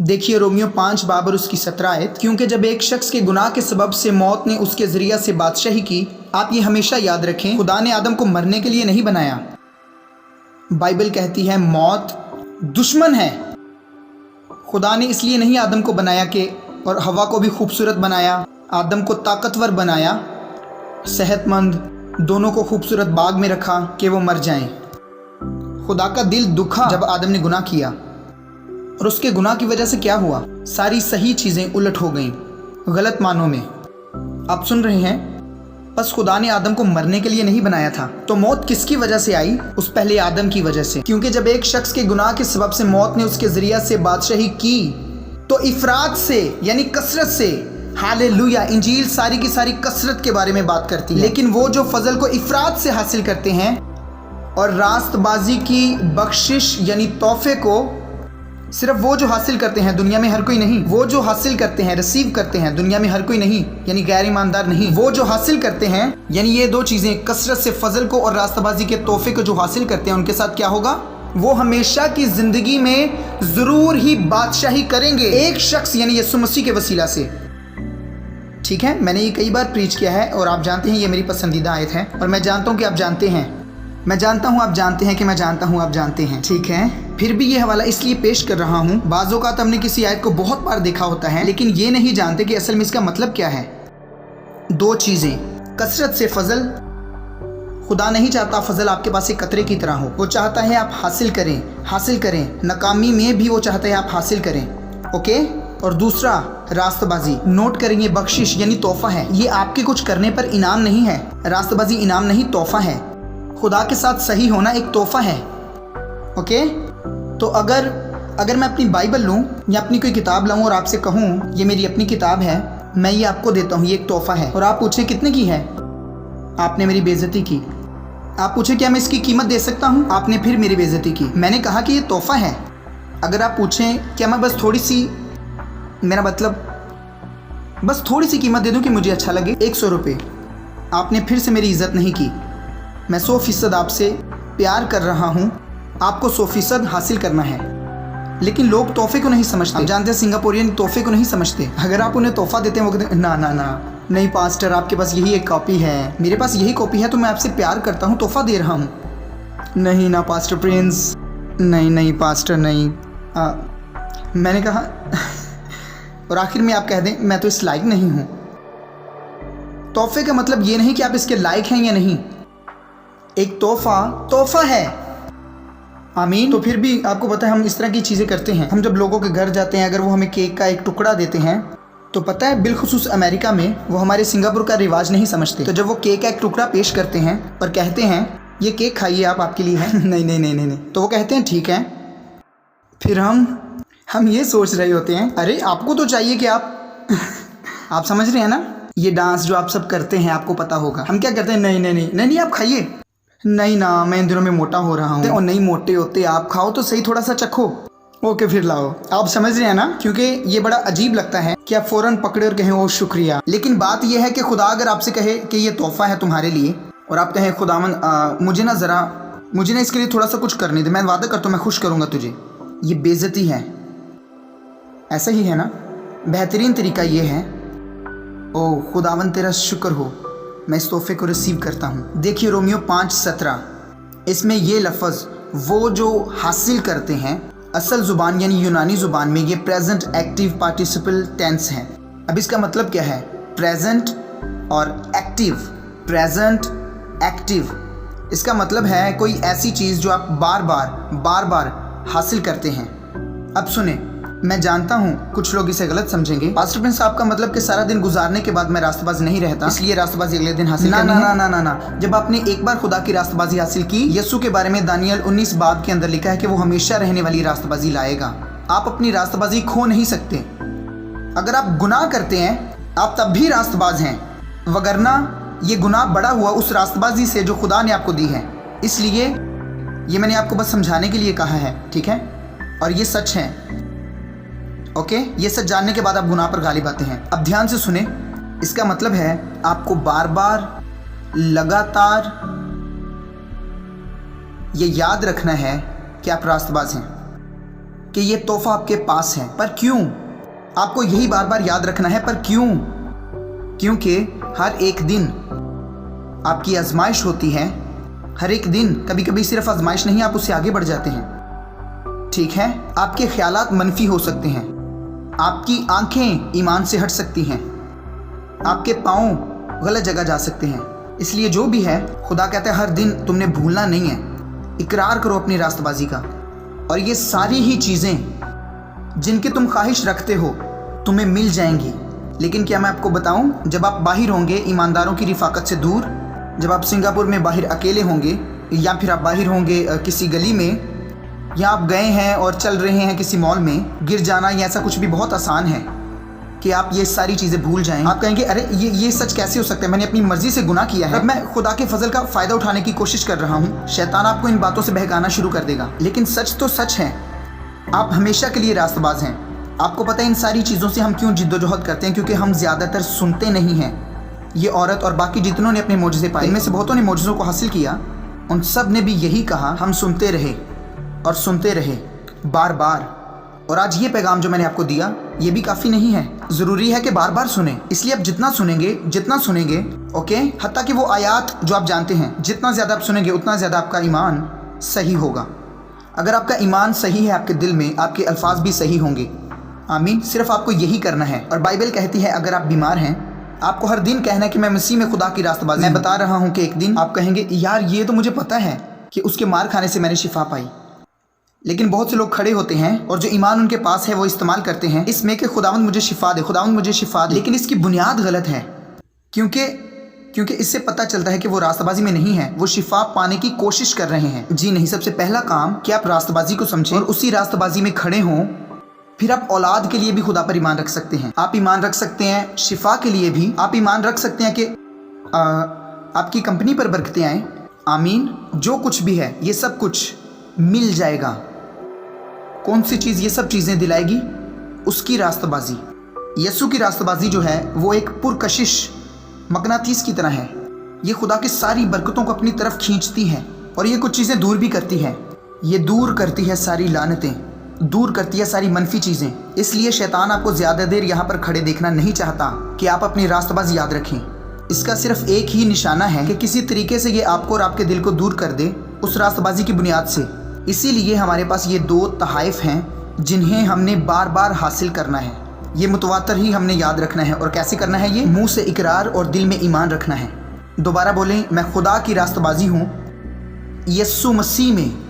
देखिए रोमियो 5 बाब और उसकी 17 आयत। क्योंकि जब एक शख्स के गुनाह के सबब से मौत ने उसके ज़रिया से बादशाही की, आप ये हमेशा याद रखें, खुदा ने आदम को मरने के लिए नहीं बनाया। बाइबल कहती है मौत दुश्मन है। खुदा ने इसलिए नहीं आदम को बनाया कि और हवा को भी खूबसूरत बनाया, आदम को ताकतवर बनाया, सेहतमंद, दोनों को खूबसूरत बाग में रखा कि वो मर जाएं। खुदा का दिल दुखा जब आदम ने गुनाह किया, और उसके गुनाह की वजह से क्या हुआ? सारी सही चीज़ें उलट हो गईं, गलत मानों में। आप सुन रहे हैं? बस खुदा ने आदम को मरने के लिए नहीं बनाया था। तो मौत किसकी वजह से आई? उस पहले आदम की वजह से। क्योंकि जब एक शख्स के गुनाह के सबब से मौत ने उसके ज़रिया से बादशाही की, तो इफरात से यानी कसरत से, हालेलुया, इंजील सारी की सारी कसरत के बारे में बात करती है। लेकिन वो जो फजल को इफरात से हासिल करते हैं और रास्तबाजी की बख्शिश यानी तोहफे को सिर्फ वो जो हासिल करते हैं, दुनिया में हर कोई नहीं, वो जो हासिल करते हैं, रिसीव करते हैं, दुनिया में हर कोई नहीं, यानी गैर ईमानदार नहीं, वो जो हासिल करते हैं, यानी ये दो चीज़ें, कसरत से फजल को और रास्तबाजी के तोहफे को जो हासिल करते हैं, उनके साथ क्या होगा? वो हमेशा की ज़िंदगी में ज़रूर ही बादशाही करेंगे, एक शख्स यानी यीशु मसीह के वसीला से। ठीक है, मैंने ये कई बार प्रीच किया है और आप जानते हैं ये मेरी पसंदीदा आयत है, और मैं जानता हूँ कि आप जानते हैं, मैं जानता हूँ आप जानते हैं कि मैं जानता हूँ आप जानते हैं। ठीक है, फिर भी ये हवाला इसलिए पेश कर रहा हूँ, बाज़ औक़ात हमने किसी आयत को बहुत बार देखा होता है, लेकिन ये नहीं जानते कि असल में इसका मतलब क्या है। दो चीज़ें, कसरत से फजल, खुदा नहीं चाहता फजल आपके पास एक कतरे की तरह हो, वो चाहता है आप हासिल करें, नाकामी में भी वो चाहता है आप हासिल करें। ओके। और दूसरा रास्तबाजी, नोट करेंगे, बख्शिश यानी तोहफा है। ये आपके कुछ करने पर इनाम नहीं है, रास्तबाजी इनाम नहीं, तोहफा है। खुदा के साथ सही होना एक तोहफा है। ओके। तो अगर मैं अपनी बाइबल लूँ या अपनी कोई किताब लाऊँ और आपसे कहूँ ये मेरी अपनी किताब है, मैं ये आपको देता हूँ, ये एक तोहफा है, और आप पूछें कितने की है, आपने मेरी बेइज्जती की। आप पूछें क्या मैं इसकी कीमत दे सकता हूँ, आपने फिर मेरी बेइज्जती की। मैंने कहा कि ये तोहफा है। अगर आप पूछें क्या मैं बस थोड़ी सी, मेरा मतलब बस थोड़ी सी कीमत दे दूँ कि मुझे अच्छा लगे, 100 रुपये, आपने फिर से मेरी इज़्ज़त नहीं की। मैं 100% आपसे प्यार कर रहा हूँ, आपको 100% हासिल करना है, लेकिन लोग तोहफे को नहीं समझते। आप जानते हैं सिंगापुरियन तोहफे को नहीं समझते। अगर आप उन्हें तोहफा देते हैं वो कहते हैं ना ना ना, नहीं पास्टर आपके पास यही एक कॉपी है, मेरे पास यही कॉपी है, तो मैं आपसे प्यार करता हूँ, तोहफा दे रहा हूँ। नहीं ना पास्टर प्रिंस, नहीं पास्टर नहीं। मैंने कहा और आखिर में आप कह दें मैं तो इस लायक नहीं हूँ। तोहफे का मतलब ये नहीं कि आप इसके लायक हैं या नहीं, एक तोहफा है। आमीन। तो फिर भी आपको पता है हम इस तरह की चीज़ें करते हैं। हम जब लोगों के घर जाते हैं, अगर वो हमें केक का एक टुकड़ा देते हैं, तो पता है बिलखुसूस अमेरिका में वो हमारे सिंगापुर का रिवाज नहीं समझते। तो जब वो केक का एक टुकड़ा पेश करते हैं और कहते हैं ये केक खाइए आप, आपके लिए है नहीं, तो वो कहते हैं ठीक है। फिर हम ये सोच रहे होते हैं अरे आपको तो चाहिए कि आप समझ रहे हैं ना, ये डांस जो आप सब करते हैं आपको पता होगा। हम क्या करते हैं, नहीं आप खाइए, नहीं ना मैं इन दिनों में मोटा हो रहा हूँ, और नहीं मोटे होते, आप खाओ तो सही, थोड़ा सा चखो, ओके फिर लाओ। आप समझ रहे हैं ना, क्योंकि ये बड़ा अजीब लगता है कि आप फ़ौरन पकड़े और कहें ओ शुक्रिया। लेकिन बात यह है कि खुदा अगर आपसे कहे कि ये तोहफा है तुम्हारे लिए, और आप कहें खुदावन मुझे ना इसके लिए थोड़ा सा कुछ करने दे, मैं वादा करता हूँ मैं खुश करूँगा तुझे, ये बेइज्जती है। ऐसा ही है ना। बेहतरीन तरीका ये है, ओ खुदावन तेरा शुक्र हो, मैं इस तोहफे को रिसीव करता हूँ। देखिए रोमियो 5:17, इसमें ये लफ्ज़ वो जो हासिल करते हैं, असल ज़ुबान यानी यूनानी ज़ुबान में ये प्रेजेंट एक्टिव पार्टिसिपल टेंस है। अब इसका मतलब क्या है? प्रेजेंट और एक्टिव, प्रेजेंट एक्टिव, इसका मतलब है कोई ऐसी चीज़ जो आप बार बार हासिल करते हैं। अब सुने, मैं जानता हूँ कुछ लोग इसे गलत समझेंगे, पास्टर प्रिंस साहब का मतलब कि सारा दिन गुजारने के बाद मैं रास्तबाज नहीं रहता, इसलिए रास्तबाजी अगले दिन हासिल करनी है। ना। जब आपने एक बार खुदा की रास्तबाजी हासिल की, यीशु के बारे में दानियल 19 बाब के अंदर लिखा है कि वो हमेशा रहने वाली रास्तबाजी लाएगा। आप अपनी रास्तबाजी खो नहीं सकते। अगर आप गुनाह करते हैं आप तब भी रास्तबाज हैं, वगरना ये गुनाह बड़ा हुआ उस रास्तबाजी से जो खुदा ने आपको दी है। इसलिए ये मैंने आपको बस समझाने के लिए कहा है, ठीक है, और ये सच है। ओके, ये सच जानने के बाद आप गुनाह पर गालिब आते हैं। अब ध्यान से सुने, इसका मतलब है आपको बार बार लगातार ये याद रखना है कि आप रास्तबाज हैं। कि ये तोहफा आपके पास है। पर क्यों? आपको यही बार बार याद रखना है। पर क्यों? क्योंकि हर एक दिन आपकी आजमाइश होती है। हर एक दिन, कभी कभी सिर्फ आजमाइश नहीं, आप उससे आगे बढ़ जाते हैं। ठीक है, आपके ख्यालात मनफी हो सकते हैं, आपकी आंखें ईमान से हट सकती हैं, आपके पाँव गलत जगह जा सकते हैं। इसलिए जो भी है, खुदा कहता है हर दिन तुमने भूलना नहीं है। इकरार करो अपनी रास्तबाजी का, और ये सारी ही चीज़ें जिनकी तुम ख्वाहिश रखते हो तुम्हें मिल जाएंगी। लेकिन क्या मैं आपको बताऊं, जब आप बाहर होंगे ईमानदारों की रिफाकत से दूर, जब आप सिंगापुर में बाहर अकेले होंगे, या फिर आप बाहर होंगे किसी गली में, या आप गए हैं और चल रहे हैं किसी मॉल में, गिर जाना या ऐसा कुछ भी बहुत आसान है कि आप ये सारी चीज़ें भूल जाएं। आप कहेंगे अरे ये सच कैसे हो सकता है, मैंने अपनी मर्जी से गुनाह किया है। अब मैं खुदा के फजल का फ़ायदा उठाने की कोशिश कर रहा हूँ। शैतान आपको इन बातों से बहकाना शुरू कर देगा, लेकिन सच तो सच है, आप हमेशा के लिए रास्तबाज हैं। आपको पता है इन सारी चीज़ों से हम क्यों जिद्दोजहद करते हैं? क्योंकि हम ज़्यादातर सुनते नहीं हैं। ये औरत और बाकी जितनों ने अपने मोजज़े पाए, इनमें से बहुतों ने मोजज़ों को हासिल किया, उन सब ने भी यही कहा, हम सुनते रहे और सुनते रहे बार बार। और आज ये पैगाम जो मैंने आपको दिया, ये भी काफ़ी नहीं है। ज़रूरी है कि बार बार सुने। इसलिए आप जितना सुनेंगे, ओके, हत्ता कि वो आयात जो आप जानते हैं, जितना ज़्यादा आप सुनेंगे उतना ज़्यादा आपका ईमान सही होगा। अगर आपका ईमान सही है आपके दिल में, आपके अल्फाज भी सही होंगे। आमीन। सिर्फ आपको यही करना है। और बाइबल कहती है अगर आप बीमार हैं, आपको हर दिन कहना है कि मैं मसीह में खुदा की रास्तबाज़ी। मैं बता रहा हूँ कि एक दिन आप कहेंगे यार ये तो मुझे पता है कि उसके मार खाने से मैंने शिफा पाई। लेकिन बहुत से लोग खड़े होते हैं और जो ईमान उनके पास है वो इस्तेमाल करते हैं इसमें कि खुदावंद मुझे शिफा दे, खुदावंद मुझे शिफा दे। लेकिन इसकी बुनियाद गलत है, क्योंकि इससे पता चलता है कि वो रास्तबाजी में नहीं है, वो शिफा पाने की कोशिश कर रहे हैं। जी नहीं, सबसे पहला काम कि आप रास्तबाजी को समझें और उसी रास्तबाजी में खड़े हों। फिर आप औलाद के लिए भी खुदा पर ईमान रख सकते हैं। आप ईमान रख सकते हैं शिफा के लिए भी। आप ईमान रख सकते हैं कि आपकी कंपनी पर बरकतें आएँ। आमीन। जो कुछ भी है ये सब कुछ मिल जाएगा। कौन सी चीज़ ये सब चीज़ें दिलाएगी? उसकी रास्तबाजी। यीशु की रास्तबाजी जो है वो एक पुरकशिश मकनातीस की तरह है। ये खुदा की सारी बरकतों को अपनी तरफ खींचती है और ये कुछ चीज़ें दूर भी करती है। ये दूर करती है सारी लानतें, दूर करती है सारी मनफी चीज़ें। इसलिए शैतान आपको ज़्यादा देर यहाँ पर खड़े देखना नहीं चाहता कि आप अपनी रास्तबाजी याद रखें। इसका सिर्फ एक ही निशाना है कि किसी तरीके से ये आपको और आपके दिल को दूर कर दे उस रास्तबाजी की बुनियाद से। इसीलिए हमारे पास ये 2 तहाइफ हैं जिन्हें हमने बार बार हासिल करना है। ये मुतवातर ही हमने याद रखना है। और कैसे करना है? ये मुंह से इकरार और दिल में ईमान रखना है। दोबारा बोलें, मैं खुदा की रास्तबाजी हूँ यीशु मसीह में।